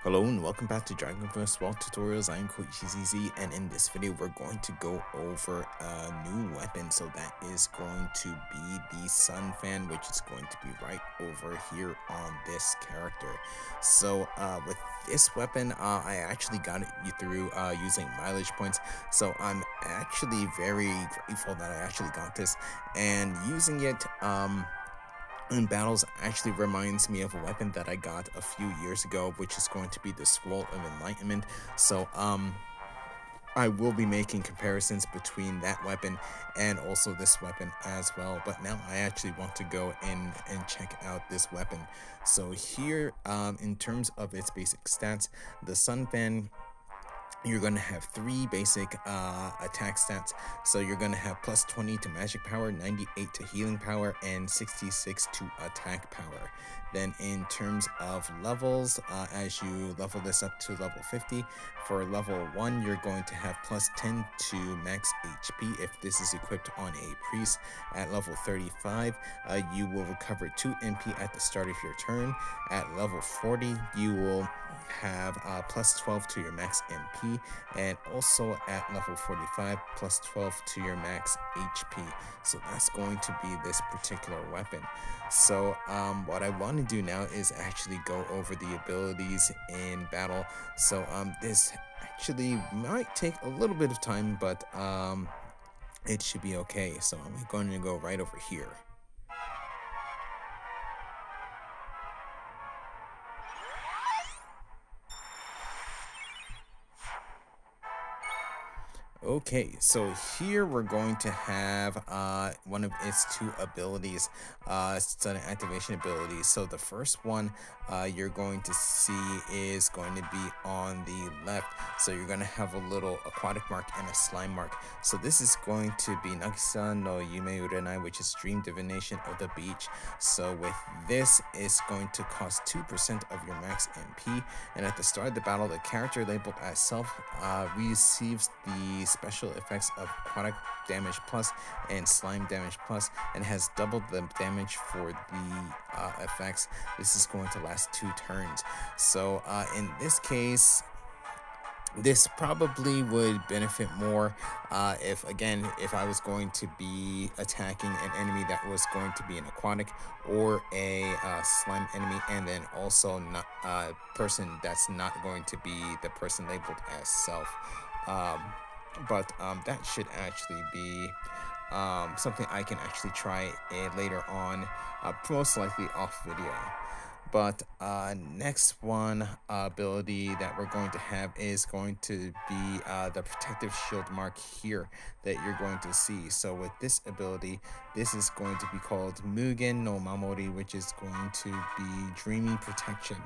Hello and welcome back to Dragon Quest Wall Tutorials. I am ZZ, and in this video we're going to go over a new weapon. So that is going to be the Sun Fan, which is going to be right over here on this character. So with this weapon, I actually got it through using mileage points. So I'm actually very grateful that I actually got this, and using it in battles actually reminds me of a weapon that I got a few years ago, which is going to be the Scroll of Enlightenment. So I will be making comparisons between that weapon and also this weapon as well. But now I actually want to go in and check out this weapon. So here, in terms of its basic stats, the Sun Fan, you're going to have three basic attack stats. So you're going to have plus 20 to magic power, 98 to healing power, and 66 to attack power. Then in terms of levels, as you level this up to level 50, for level 1 you're going to have plus 10 to max HP if this is equipped on a priest. At level 35, you will recover 2 MP at the start of your turn. At level 40, you will have plus 12 to your max MP, and also at level 45 plus 12 to your max HP. So that's going to be this particular weapon. So what I want to do now is actually go over the abilities in battle. So this actually might take a little bit of time, but it should be okay. So I'm going to go right over here. Okay, so here we're going to have one of its two abilities, sudden activation abilities. So the first one you're going to see is going to be on the left. So you're going to have a little aquatic mark and a slime mark. So this is going to be渚の夢占い, which is dream divination of the beach. So with this, it's going to cost 2% of your max MP, and at the start of the battle, the character labeled as self receives the special effects of aquatic damage plus and slime damage plus, and has doubled the damage for the effects. This is going to last 2 turns. So in this case, this probably would benefit more if I was going to be attacking an enemy that was going to be an aquatic or a slime enemy, and then also not a person that's not going to be the person labeled as self. But that should actually be something I can actually try later on, most likely off video. But next one ability that we're going to have is going to be the protective shield mark here that you're going to see. So with this ability, this is going to be called Mugen no Mamori, which is going to be dreamy protection.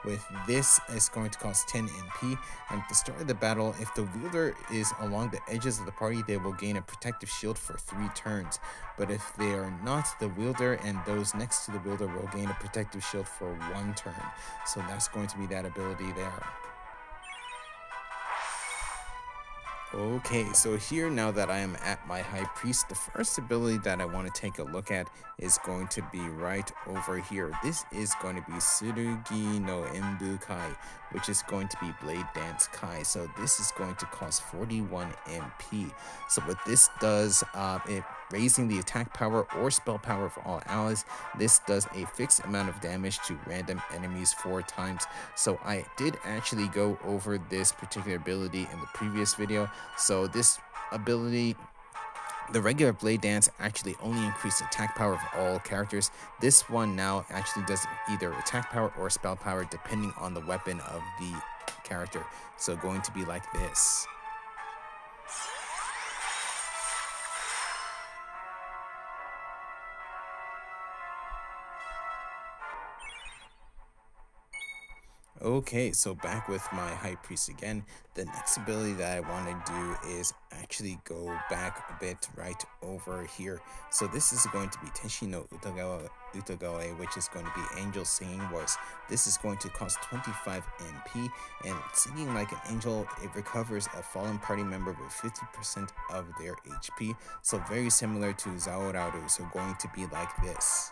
With this, it's going to cost 10 MP, and at the start of the battle, if the wielder is along the edges of the party, they will gain a protective shield for 3 turns. But if they are not, the wielder and those next to the wielder will gain a protective shield for 1 turn. So that's going to be that ability there. Okay, so here, now that I am at my High Priest, the first ability that I want to take a look at is going to be right over here. This is going to be Tsurugi no Embu Kai, which is going to be Blade Dance Kai. So this is going to cost 41 MP. So what this does, it raising the attack power or spell power for all allies. This does a fixed amount of damage to random enemies 4 times. So I did actually go over this particular ability in the previous video. So this ability, the regular Blade Dance, actually only increased attack power of all characters. This one now actually does either attack power or spell power depending on the weapon of the character. So going to be like this. Okay, so back with my High Priest again. The next ability that I want to do is actually go back a bit right over here. So this is going to be Tenshi no Utagawa, which is going to be Angel Singing Voice. This is going to cost 25 MP, and singing like an angel, it recovers a fallen party member with 50% of their HP. So very similar to Zaoraru, so going to be like this.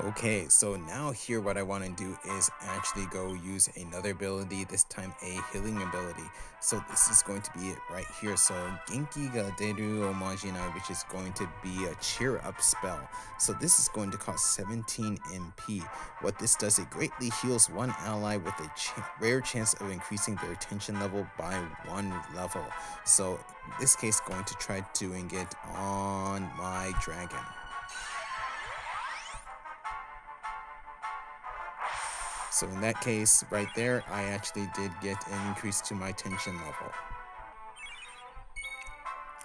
Okay, so now here what I want to do is actually go use another ability, this time a healing ability. So this is going to be it right here. So Genki ga deru omajinai, which is going to be a cheer up spell. So this is going to cost 17 MP. What this does, it greatly heals one ally with a rare chance of increasing their attention level by 1 level. So in this case, going to try doing it on my dragon. So in that case, right there, I actually did get an increase to my tension level.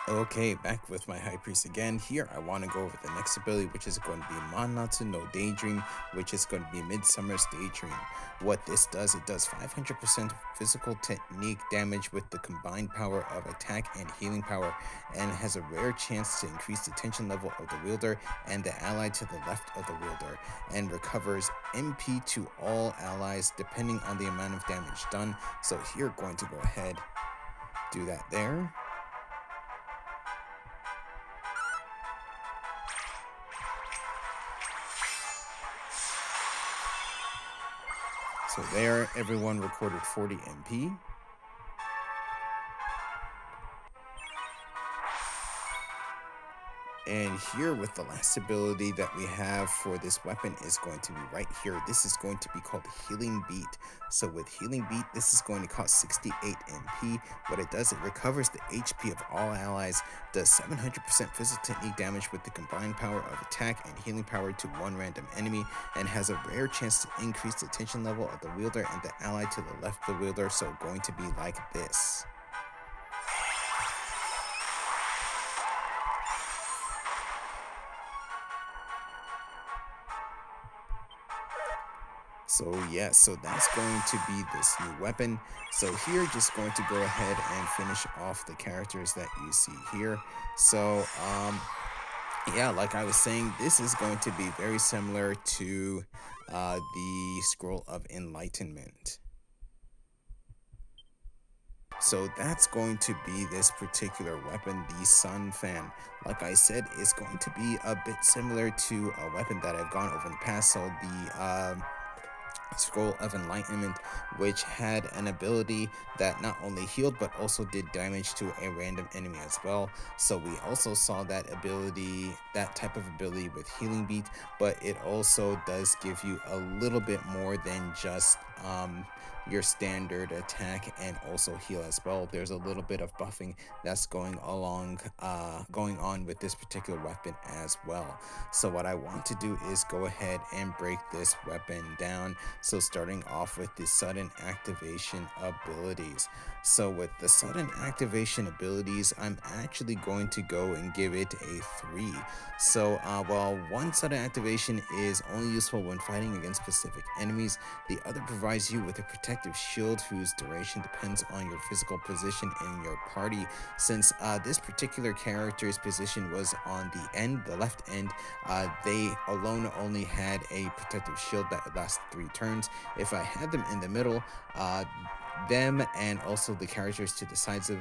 Okay, back with my High Priest again. Here, I want to go over the next ability, which is going to be Manatsu no Daydream, which is going to be Midsummer's Daydream. What this does, it does 500% physical technique damage with the combined power of attack and healing power, and has a rare chance to increase the tension level of the wielder and the ally to the left of the wielder, and recovers MP to all allies depending on the amount of damage done. So here, going to go ahead, do that there. So there, everyone recorded 40 MP. And here with the last ability that we have for this weapon is going to be right here. This is going to be called Healing Beat. So with Healing Beat, this is going to cost 68 MP. What it does, it recovers the HP of all allies, does 700% physical technique damage with the combined power of attack and healing power to one random enemy, and has a rare chance to increase the tension level of the wielder and the ally to the left of the wielder, so going to be like this. So yeah, so that's going to be this new weapon. So here, just going to go ahead and finish off the characters that you see here. So yeah, like I was saying, this is going to be very similar to the Scroll of Enlightenment. So that's going to be this particular weapon, the Sun Fan. Like I said, it's going to be a bit similar to a weapon that I've gone over in the past. So the Scroll of Enlightenment, which had an ability that not only healed but also did damage to a random enemy as well. So we also saw that ability, that type of ability with Healing Beat, but it also does give you a little bit more than just your standard attack and also heal as well. There's a little bit of buffing that's going on with this particular weapon as well. So what I want to do is go ahead and break this weapon down. So starting off with the sudden activation abilities. So with the sudden activation abilities, I'm actually going to go and give it a 3. So while one sudden activation is only useful when fighting against specific enemies, the other provides you with a protective shield whose duration depends on your physical position in your party. Since this particular character's position was on the left end, they alone only had a protective shield that would last 3 turns. If I had them in the middle, them and also the characters to the sides of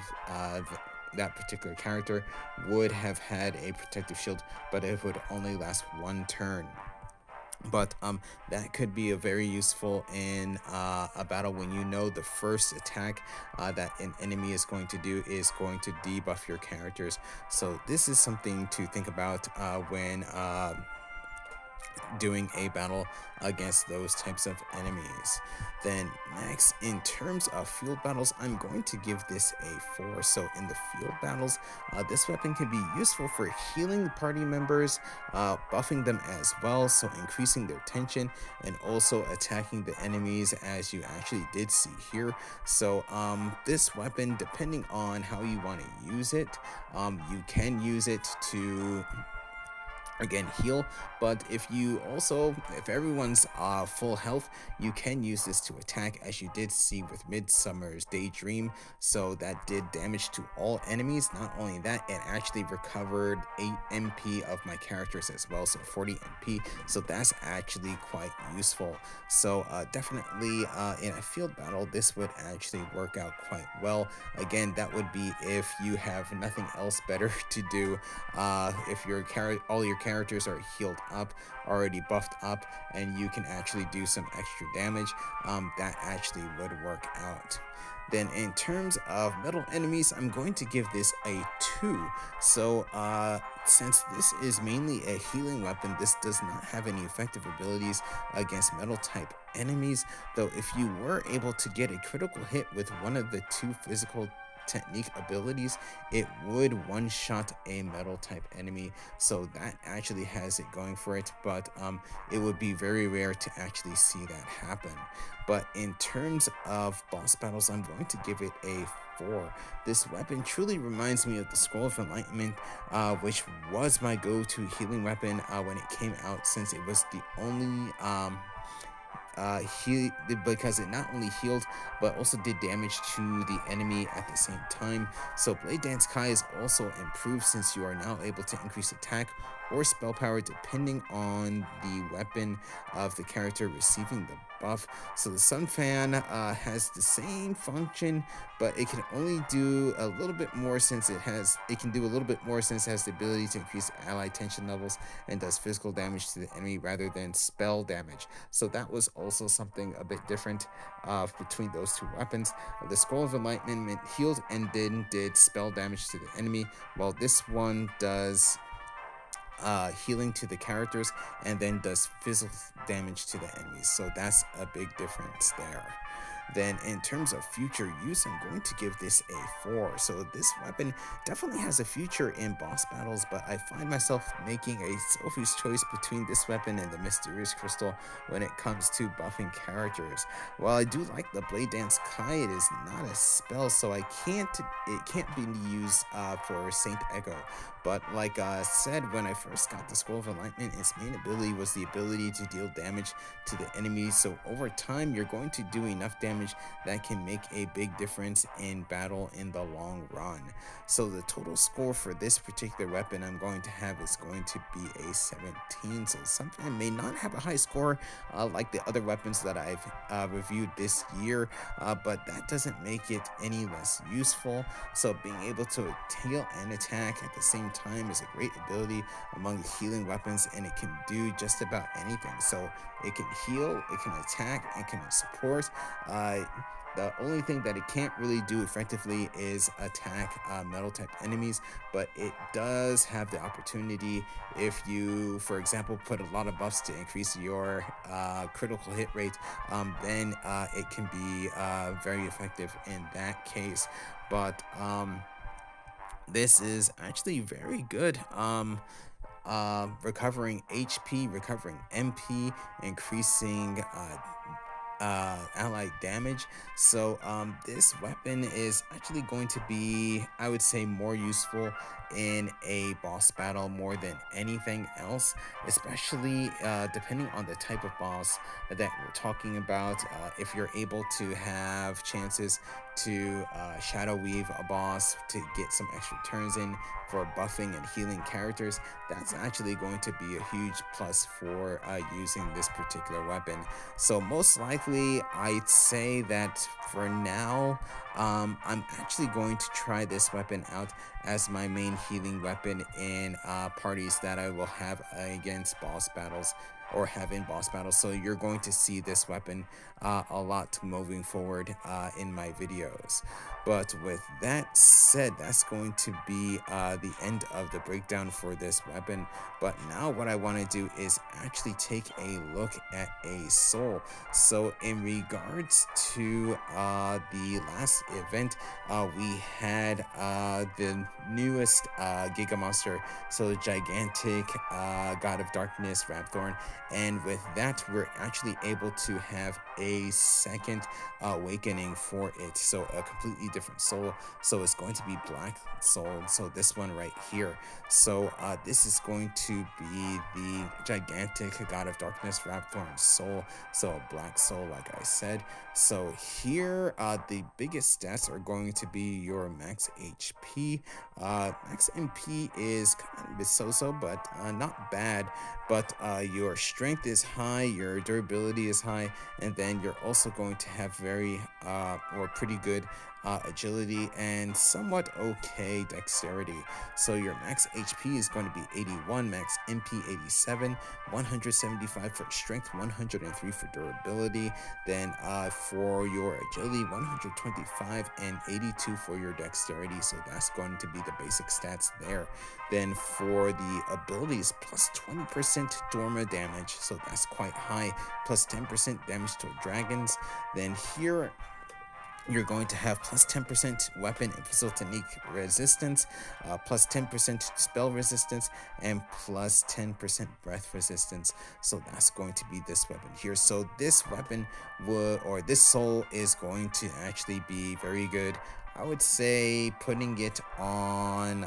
that particular character would have had a protective shield, but it would only last 1 turn. But that could be a very useful in a battle when you know the first attack that an enemy is going to do is going to debuff your characters. So this is something to think about when doing a battle against those types of enemies. Then next, in terms of field battles, I'm going to give this a 4. So in the field battles, this weapon can be useful for healing the party members, buffing them as well, so increasing their tension, and also attacking the enemies, as you actually did see here. So this weapon, depending on how you want to use it, you can use it to again heal, but if everyone's full health, you can use this to attack, as you did see with Midsummer's Daydream. So that did damage to all enemies. Not only that, it actually recovered 8 MP of my characters as well, so 40 MP. So that's actually quite useful. So definitely in a field battle, this would actually work out quite well. Again, that would be if you have nothing else better to do. If all your characters characters are healed up, already buffed up, and you can actually do some extra damage, that actually would work out. Then in terms of metal enemies, I'm going to give this a 2. So since this is mainly a healing weapon, this does not have any effective abilities against metal type enemies, though if you were able to get a critical hit with one of the 2 physical technique abilities, it would one-shot a metal type enemy, so that actually has it going for it, but it would be very rare to actually see that happen. But in terms of boss battles, I'm going to give it a 4. This weapon truly reminds me of the Scroll of Enlightenment, which was my go-to healing weapon when it came out, since it was the only because it not only healed but also did damage to the enemy at the same time. So Blade Dance Kai is also improved, since you are now able to increase attack or spell power depending on the weapon of the character receiving the buff. So the Sun Fan has the same function, but it can only do a little bit more, since it has the ability to increase ally tension levels and does physical damage to the enemy rather than spell damage. So that was also something a bit different between those 2 weapons. The Scroll of Enlightenment healed and then did spell damage to the enemy, while this one does healing to the characters and then does physical damage to the enemies. So that's a big difference there. Then in terms of future use, I'm going to give this a 4. So this weapon definitely has a future in boss battles, but I find myself making a Sophie's choice between this weapon and the Mysterious Crystal when it comes to buffing characters. While I do like the Blade Dance Kai, it is not a spell, so it can't be used for Saint Echo. But like I said, when I first got the Scroll of Enlightenment, its main ability was the ability to deal damage to the enemy. So over time, you're going to do enough damage that can make a big difference in battle in the long run. So the total score for this particular weapon I'm going to have is going to be a 17. So something that may not have a high score like the other weapons that I've reviewed this year, but that doesn't make it any less useful. So being able to heal and attack at the same time is a great ability among the healing weapons, and it can do just about anything. So it can heal, it can attack, it can support. The only thing that it can't really do effectively is attack metal type enemies, but it does have the opportunity if you, for example, put a lot of buffs to increase your critical hit rate, then it can be very effective in that case. But this is actually very good. Recovering HP, recovering MP, increasing allied damage. So this weapon is actually going to be, I would say, more useful in a boss battle more than anything else, especially depending on the type of boss that we're talking about. If you're able to have chances to shadow weave a boss to get some extra turns in for buffing and healing characters, that's actually going to be a huge plus for using this particular weapon. So most likely, I'd say that for now, I'm actually going to try this weapon out as my main healing weapon in parties that I will have against boss battles or have in boss battles. So you're going to see this weapon a lot moving forward in my videos. But with that said, that's going to be the end of the breakdown for this weapon. But now what I want to do is actually take a look at a soul. So in regards to the last event, we had the newest Giga Monster, so gigantic God of Darkness, Rapthorne, and with that we're actually able to have a second awakening for it, so a completely different soul. So it's going to be Black Soul, so this one right here. So this is going to be the gigantic God of Darkness Rapthorne soul, so a black soul like I said. So here the biggest stats are going to be your max HP. Max MP is kind of so-so, but not bad. But your strength is high, your durability is high, and then you're also going to have very or pretty good agility, and somewhat okay dexterity. So your max HP is going to be 81, max MP 87, 175 for strength, 103 for durability. Then for your agility, 125 and 82 for your dexterity. So that's going to be the basic stats there. Then for the abilities, plus 20% Dorma damage, so that's quite high, plus 10% damage to dragons. Then here you're going to have plus 10% weapon and physical technique resistance, plus 10% spell resistance, and plus 10% breath resistance. So that's going to be this weapon here. So this weapon or this soul is going to actually be very good. I would say putting it on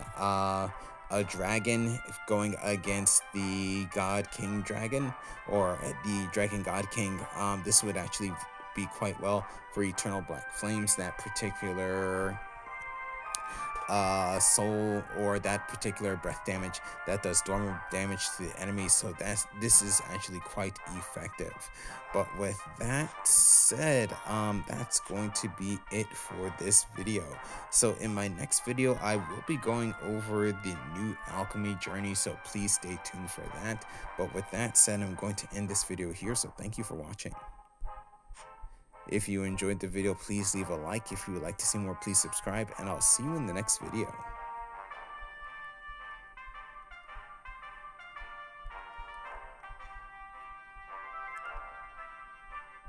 a dragon going against the God King dragon, or the Dragon God King. This would actually be quite well for Eternal Black Flames, that particular soul, or that particular breath damage that does dormant damage to the enemy. So this is actually quite effective. But with that said, that's going to be it for this video. So in my next video, I will be going over the new alchemy journey, so please stay tuned for that. But with that said, I'm going to end this video here, so thank you for watching. If you enjoyed the video, please leave a like. If you would like to see more, please subscribe, and I'll see you in the next video.